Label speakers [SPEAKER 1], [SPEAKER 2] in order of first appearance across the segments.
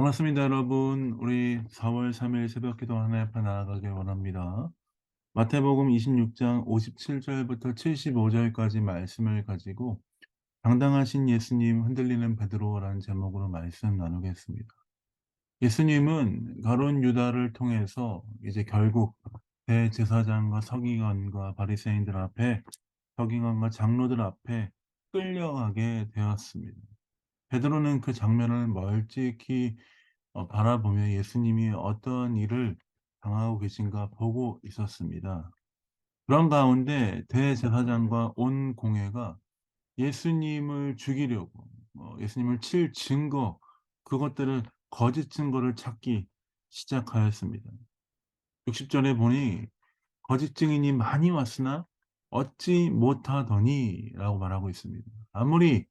[SPEAKER 1] 반갑습니다, 여러분. 우리 4월 3일 새벽 기도 하나님 앞에 나아가길 원합니다. 마태복음 26장 57절부터 75절까지 말씀을 가지고 당당하신 예수님 흔들리는 베드로라는 제목으로 말씀 나누겠습니다. 예수님은 가룟 유다를 통해서 이제 결국 대제사장과 서기관과 바리새인들 앞에 서기관과 장로들 앞에 끌려가게 되었습니다. 베드로는 그 장면을 멀찍이 바라보며 예수님이 어떤 일을 당하고 계신가 보고 있었습니다. 그런 가운데 대제사장과 온 공회가 예수님을 죽이려고 예수님을 칠 증거, 그것들을 거짓 증거를 찾기 시작하였습니다. 60절에 보니 거짓 증인이 많이 왔으나 얻지 못하더니라고 말하고 있습니다. 아무리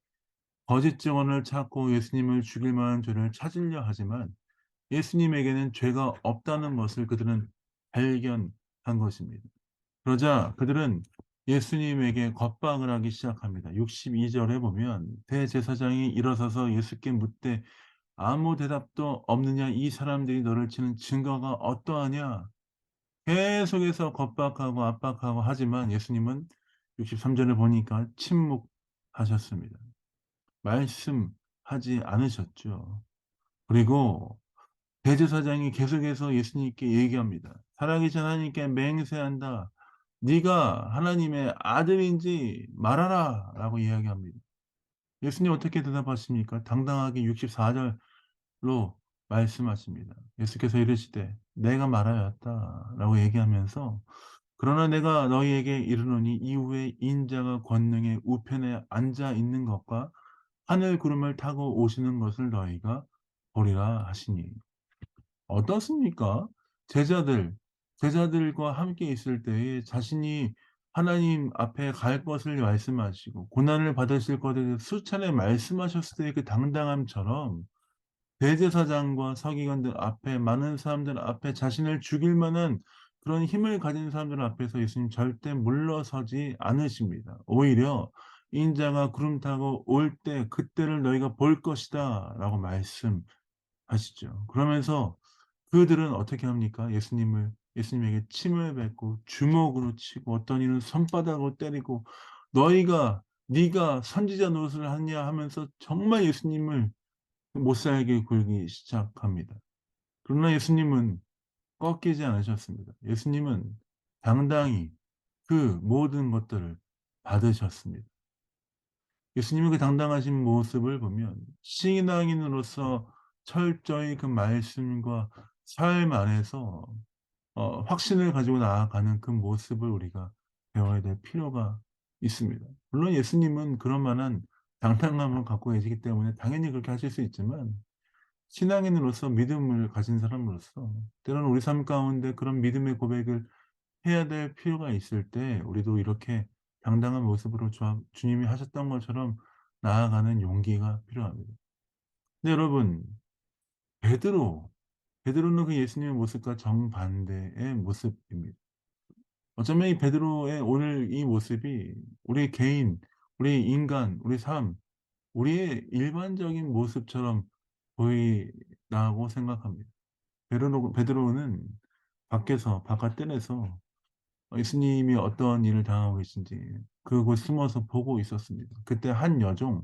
[SPEAKER 1] 거짓 증언을 찾고 예수님을 죽일 만한 죄를 찾으려 하지만 예수님에게는 죄가 없다는 것을 그들은 발견한 것입니다. 그러자 그들은 예수님에게 겁박을 하기 시작합니다. 62절에 보면 대제사장이 일어서서 예수께 묻되 아무 대답도 없느냐, 이 사람들이 너를 치는 증거가 어떠하냐. 계속해서 겁박하고 압박하고 하지만 예수님은 63절에 보니까 침묵하셨습니다. 말씀하지 않으셨죠. 그리고 대제사장이 계속해서 예수님께 얘기합니다. 살아계신 하나님께 맹세한다. 네가 하나님의 아들인지 말하라 라고 이야기합니다. 예수님 어떻게 대답하십니까? 당당하게 64절로 말씀하십니다. 예수께서 이르시되 내가 말하였다 라고 얘기하면서 그러나 내가 너희에게 이르노니 이후에 인자가 권능의 우편에 앉아 있는 것과 하늘 구름을 타고 오시는 것을 너희가 보리라 하시니. 어떻습니까? 제자들, 제자들과 함께 있을 때에 자신이 하나님 앞에 갈 것을 말씀하시고 고난을 받으실 것에 대해서 수차례 말씀하셨을 때의 그 당당함처럼 대제사장과 서기관들 앞에, 많은 사람들 앞에 자신을 죽일 만한 그런 힘을 가진 사람들 앞에서 예수님 절대 물러서지 않으십니다. 오히려 인자가 구름 타고 올 때 그때를 너희가 볼 것이다 라고 말씀하시죠. 그러면서 그들은 어떻게 합니까? 예수님에게 침을 뱉고 주먹으로 치고 어떤 이는 손바닥으로 때리고 "너희가 네가 선지자 노릇을 하냐." 하면서 정말 예수님을 못살게 굴기 시작합니다. 그러나 예수님은 꺾이지 않으셨습니다. 예수님은 당당히 그 모든 것들을 받으셨습니다. 예수님의 그 당당하신 모습을 보면 신앙인으로서 철저히 그 말씀과 삶 안에서 확신을 가지고 나아가는 그 모습을 우리가 배워야 될 필요가 있습니다. 물론 예수님은 그럴 만한 당당함을 갖고 계시기 때문에 당연히 그렇게 하실 수 있지만 신앙인으로서 믿음을 가진 사람으로서 때로는 우리 삶 가운데 그런 믿음의 고백을 해야 될 필요가 있을 때 우리도 이렇게 당당한 모습으로 주님이 하셨던 것처럼 나아가는 용기가 필요합니다. 근데 여러분, 베드로 베드로는 그 예수님의 모습과 정반대의 모습입니다. 어쩌면 이 베드로의 오늘 이 모습이 우리 개인, 우리 인간, 우리 삶, 우리의 일반적인 모습처럼 보인다고 생각합니다. 베드로는 밖에서 바깥뜰에서 예수님이 어떤 일을 당하고 계신지 그곳 숨어서 보고 있었습니다. 그때 한 여종,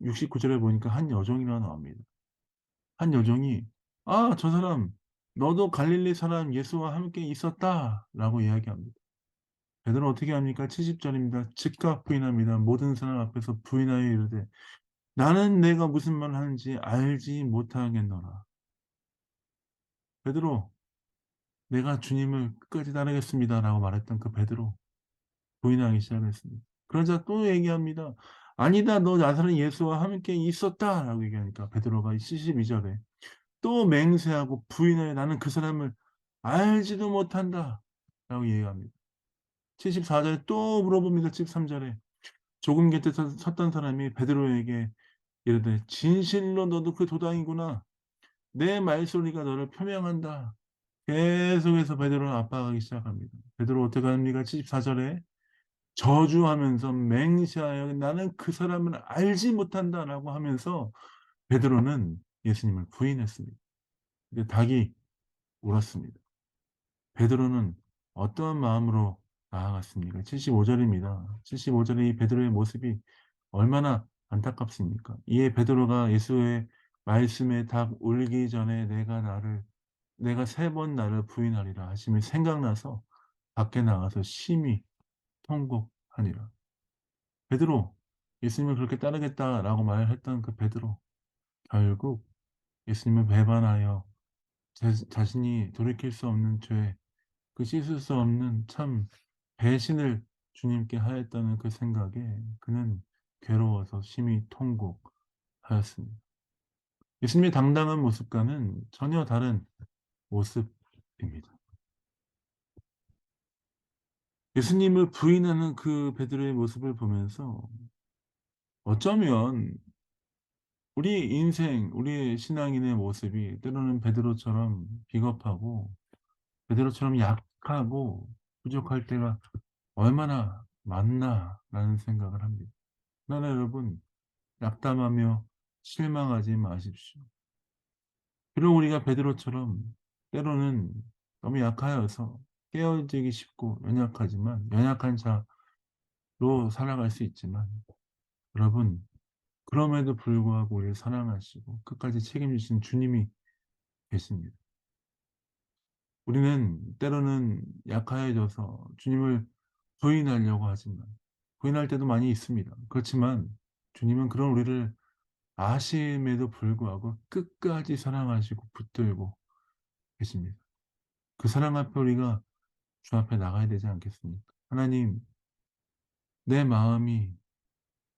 [SPEAKER 1] 69절에 보니까 한 여종이라고 나옵니다. 한 여종이 "아 저 사람 너도 갈릴리 사람 예수와 함께 있었다."라고 이야기합니다. 베드로는 어떻게 합니까? 70절입니다. 즉각 부인합니다. 모든 사람 앞에서 부인하여 이르되 "나는 내가 무슨 말을 하는지 알지 못하겠노라." 베드로 "내가 주님을 끝까지 따르겠습니다."라고 말했던 그 베드로 부인하기 시작했습니다. 그러자 또 얘기합니다. "아니다. 너 나사렛 예수와 함께 있었다."라고 얘기하니까 베드로가 72절에 또 맹세하고 부인하여 "나는 그 사람을 알지도 못한다."라고 얘기합니다. 74절에 또 물어봅니다. 73절에 조금 곁에 섰던 사람이 베드로에게 이르되 "진실로 너도 그 도당이구나. 내 말소리가 너를 표명한다." 계속해서 베드로를 압박하기 시작합니다. 베드로 어떻게 합니까? 74절에 저주하면서 맹세하여 "나는 그 사람을 알지 못한다."라고 하면서 베드로는 예수님을 부인했습니다. 근데 닭이 울었습니다. 베드로는 어떠한 마음으로 나아갔습니까? 75 절입니다. 75 절의 이 베드로의 모습이 얼마나 안타깝습니까? 이에 베드로가 예수의 말씀에 닭 울기 전에 내가 3번 나를 부인하리라 하심이 생각나서 밖에 나가서 심히 통곡하니라. 베드로, 예수님을 그렇게 따르겠다라고 말했던 그 베드로, 결국 예수님을 배반하여 자신이 돌이킬 수 없는 죄, 그 씻을 수 없는 참 배신을 주님께 하였다는 그 생각에 그는 괴로워서 심히 통곡하였습니다. 예수님의 당당한 모습과는 전혀 다른 모습입니다. 예수님을 부인하는 그 베드로의 모습을 보면서 어쩌면 우리 인생, 우리 신앙인의 모습이 때로는 베드로처럼 비겁하고 베드로처럼 약하고 부족할 때가 얼마나 많나라는 생각을 합니다. 그러나 여러분, 낙담하며 실망하지 마십시오. 비록 우리가 베드로처럼 때로는 너무 약하여서 깨어지기 쉽고 연약한 자로 살아갈 수 있지만, 여러분, 그럼에도 불구하고 우리를 사랑하시고 끝까지 책임지신 주님이 계십니다. 우리는 때로는 약하여져서 주님을 부인하려고 하지만 부인할 때도 많이 있습니다. 그렇지만 주님은 그런 우리를 아심에도 불구하고 끝까지 사랑하시고 붙들고 계십니다. 그 사랑 앞에 우리가 주 앞에 나가야 되지 않겠습니까? 하나님, 내 마음이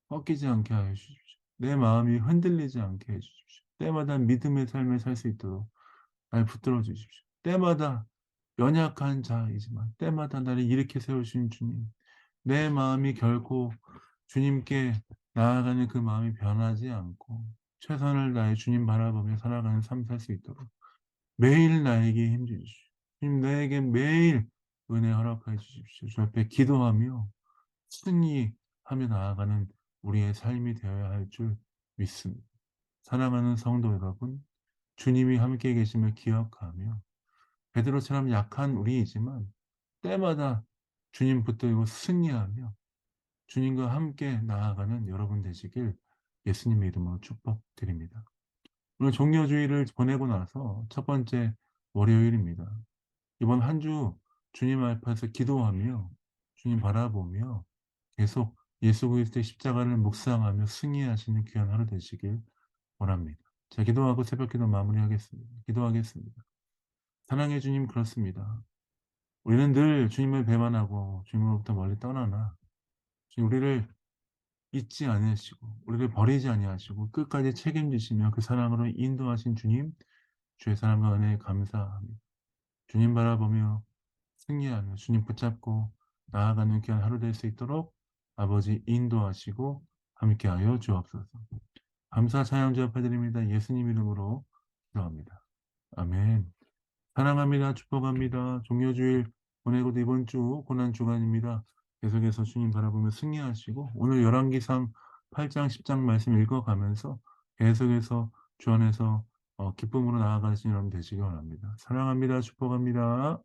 [SPEAKER 1] 꺾이지 않게 하여 주십시오. 내 마음이 흔들리지 않게 해 주십시오. 때마다 믿음의 삶을 살 수 있도록 날 붙들어 주십시오. 때마다 연약한 자이지만 때마다 나를 일으켜 세우신 주님, 내 마음이 결코 주님께 나아가는 그 마음이 변하지 않고 최선을 다해 주님 바라보며 살아가는 삶 살 수 있도록 매일 나에게 힘 주십시오. 주님, 나에게 매일 은혜 허락하여 주십시오. 주 앞에 기도하며 승리하며 나아가는 우리의 삶이 되어야 할 줄 믿습니다. 사랑하는 성도 여러분, 주님이 함께 계심을 기억하며 베드로처럼 약한 우리이지만 때마다 주님 붙들고 승리하며 주님과 함께 나아가는 여러분 되시길 예수님의 이름으로 축복드립니다. 오늘 종려주일을 보내고 나서 첫 번째 월요일입니다. 이번 한 주 주님 앞에서 기도하며 주님 바라보며 계속 예수 그리스도의 십자가를 묵상하며 승리하시는 귀한 하루 되시길 원합니다. 자, 기도하고 새벽기도 마무리하겠습니다. 기도하겠습니다. 사랑해 주님, 그렇습니다. 우리는 늘 주님을 배반하고 주님으로부터 멀리 떠나나 주님, 우리를 잊지 아니하시고 우리를 버리지 아니하시고 끝까지 책임지시며 그 사랑으로 인도하신 주님, 주의 사랑과 은혜에 감사합니다. 주님 바라보며 승리하며 주님 붙잡고 나아가는 귀한 하루 될 수 있도록 아버지 인도하시고 함께하여 주옵소서. 감사 찬양 제업해드립니다. 예수님 이름으로 기도합니다. 아멘. 사랑합니다. 축복합니다. 종료주일 보내고도 이번 주 고난 주간입니다. 계속해서 주님 바라보며 승리하시고 오늘 열왕기상 8장 10장 말씀 읽어가면서 계속해서 주 안에서 기쁨으로 나아가시는 여러분 되시기 원합니다. 사랑합니다. 축복합니다.